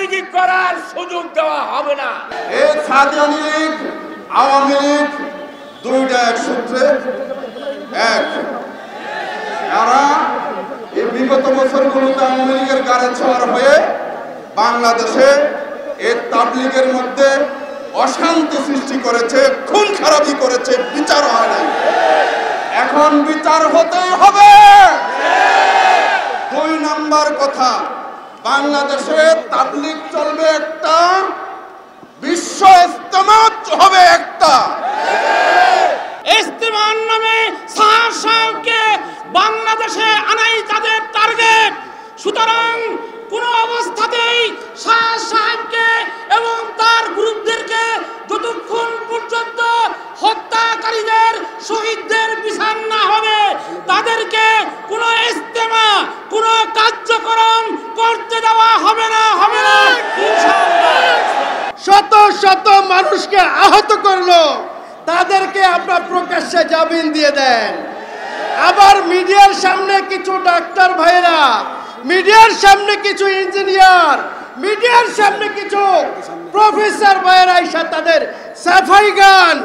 রাজনীতি করার সুযোগ দেওয়া হবে না। এই সাদিয়ানি লীগ আওয়ামী লীগ দুইটা এক সূত্রে এক। এরা এই বিগত বছরগুলোতে আওয়ামী লীগের গাড়ি ছোঁয়ার হয়ে বাংলাদেশে এই তাবলীগের মধ্যে অশান্তি সৃষ্টি করেছে, খুন খারাপি করেছে, বিচার হয় নাই। এখন বিচার হতেই হবে। দুই নাম্বার কথা, বাংলাদেশে তাবলীগ চলবে একটা, বিশ্ব ইজতেমা হবে একটা। ইজতেমার নামে সাহাবকে বাংলাদেশে আনাই তাদের টার্গেট। সুতরাং কোন অবস্থাতেই শাহ সাহেবকে এবং তার গ্রুপদেরকে যতক্ষণ পর্যন্ত হত্যাকারীদের শহীদদের বিচার না হবে তাদেরকে কোন ইজতেমা কোন কার্যক্রম করতে দেওয়া হবে না, হবে না ইনশাআল্লাহ। শত শত মানুষকে আহত করলো, তাদেরকে আপনার প্রকাশ্যে জামিন দিয়ে দেন। আবার মিডিয়ার সামনে কিছু ডাক্তার ভাইরা, মিডিয়ার সামনে কিছু ইঞ্জিনিয়ার, মিডিয়ার সামনে কিছু প্রফেসর ভাইরা এসে তাদের সাফাই গান।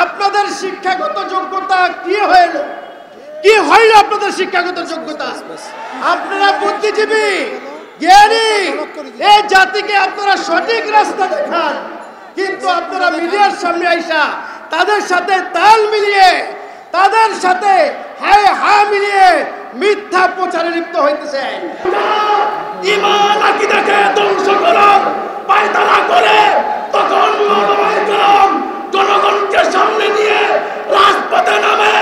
আপনাদের শিক্ষাগত যোগ্যতা কি হইল? কি হইল আপনাদের শিক্ষাগত যোগ্যতা? আপনারা বুদ্ধিজীবী, জ্ঞানী, এই জাতিকে আপনারা সঠিক রাস্তা দেখান, কিন্তু আপনারা মিডিয়ার সামনে আইসা তাদের সাথে তাল মিলিয়ে, তাদের সাথে হায় হা মিলিয়ে মিথ্যা প্রচারে লিপ্ত হইতেছেন। ঈমান আকীদাকে ধ্বংস করার পায়তারা করে তখন ওলামায়ে কেরাম জনগণকে সামনে নিয়ে রাজপথে নামে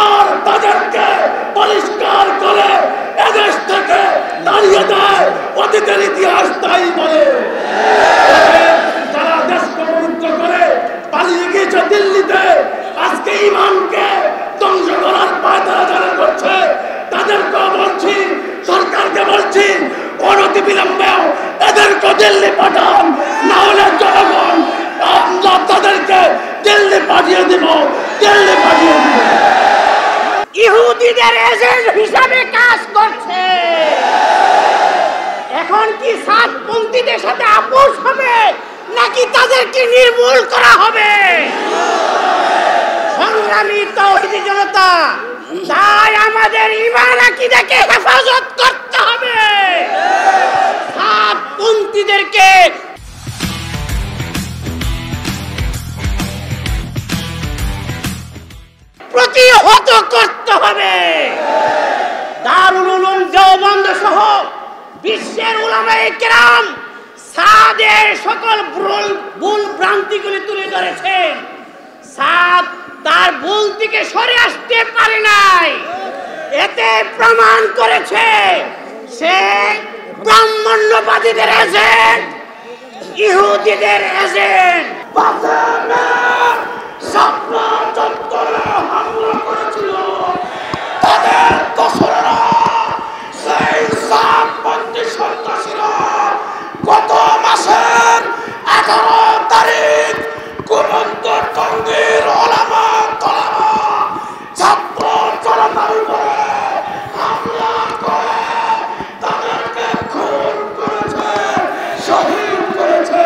আর তাদেরকে পরিষ্কার করে এদেশ থেকে তাড়িয়ে দেয়, অতীতের ইতিহাস তাই বলে। যারা দেশকে পবিত্র করে পালিয়ে গিয়েছে দিল্লিতে, আজকে ঈমানকে ধ্বংস করার পায়তারা যারা করছে তাদেরকে বলছি, সরকারকে বলছি, অনতি বিলম্বে এদেরকে দিল্লি পাঠান, না হলে জনগণ আমরা তাদেরকে দিল্লি পাঠিয়ে দিব, দিল্লি পাঠিয়ে দিব। ইহুদিদের এজেন্ট হিসাবে কাজ করছে। এখন কি সাতপন্থীদের সাথে আপোষ হবে নাকি তাদেরকে নির্মূল করা হবে? সংগ্রামী তাওহীদি জনতা, তাই আমাদের ঈমান আকীদাকে হেফাজত করতে হবে। সাতপন্থীদেরকে প্রতিহত করতে হবে। দারুল উলুম দেওবন্দ সহ বিশ্বের উলামায়ে কেরাম সাদের সকল ভুল ভ্রান্তিগুলি তুলে ধরেছেন। সাদ তার ভুল থেকে সরে আসতে পারে নাই, এতে প্রমাণ করেছে সে ব্রাহ্মণ্যবাদীদের এজেন্ট, ইহুদিদের এজেন্ট। স্বপ্ন চত্বরে হামলা করেছিল তাদের দোসররা, সেই সাতপন্থী সন্ত্রাসীরা গত মাসের 11 তারিখ গোবিন্দ টঙ্গীর ওলামা তলামা ছাত্র জনতার উপরে হামলা করে তাদেরকে খুন করেছে, শহীদ করেছে।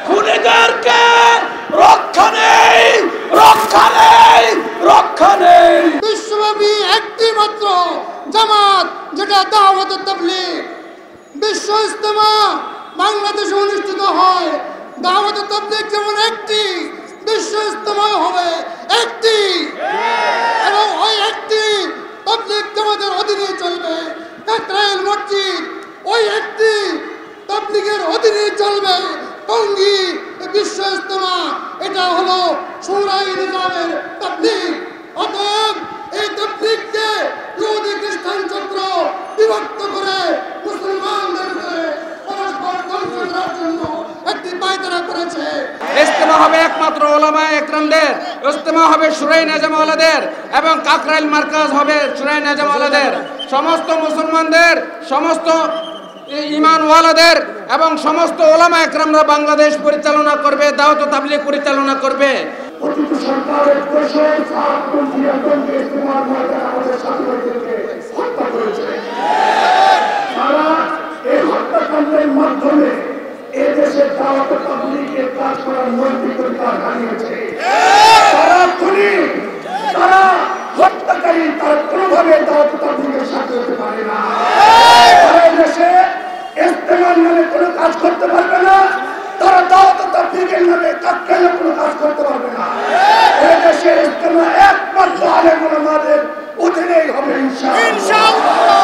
খুনিদেরকে রক্ষা নেই, রক্ষা নেই, রক্ষা নেই। বিশ্বব্যাপী একটি মাত্র জামাত যেটা দাওয়াতুত তাবলীগ, বিশ্ব ইজতেমা বাংলাদেশে অনুষ্ঠিত হয়। দাওয়াতুত তাবলীগ যেমন একটি, বিশ্ব ইজতেমা হবে একটি, এবং ওই একটি তাবলীগ জামাতের অধীনে চলবে। কাকরাইল মসজিদ ওই একটি তাবলীগের অধীনে চলবে। টঙ্গী বিশ্ব ইজতেমা এটা হলো শূরাই নিজামের তাবলীগ। অতএব এই তাবলীগকে ইহুদি খ্রিস্টান চক্র বিভক্ত করে মুসলমানদেরকে পরস্পর ধ্বংস করার জন্য একটি পায়তারা করেছে। ইজতেমা হবে একমাত্র ওলামায়ে একরামদের, ইজতেমা হবে শুরাই নেজামওয়ালাদের, এবং কাকরাইল মার্কাজ হবে শুরাই নেজামওয়ালাদের। সমস্ত মুসলমানদের, সমস্ত ঈমানওয়ালাদের এবং সমস্ত ওলামা একরামরা বাংলাদেশ পরিচালনা করবে, দাওয়াত তাবলীগ পরিচালনা করবে। অতীত সরকারের দেশে সাতপন্থী একদমকে ইস্তেমার ময়দানে আমাদের স্বাধীনতাকে হত্যা করেছে। তারা এই হত্যাকাণ্ডের মাধ্যমে করার নৈতিক অধিকার হারিয়েছে। তারা খুনি, তারা হত্যাকারী, তারা কোনোভাবে দাওয়াত তাবলীগের সাথে হতে পারে না। তারা এই দেশে ইস্তেমার নামে কোনো কাজ করতে পারবে না, তারা দাওয়াত তাবলীগের নামে কাকরাইলে কোনো কাজ করতে পারবে না। এই দেশে ইস্তেমা একমাত্র আলেম ওলামাদের অধীনেই হবে ইনশাআল্লাহ।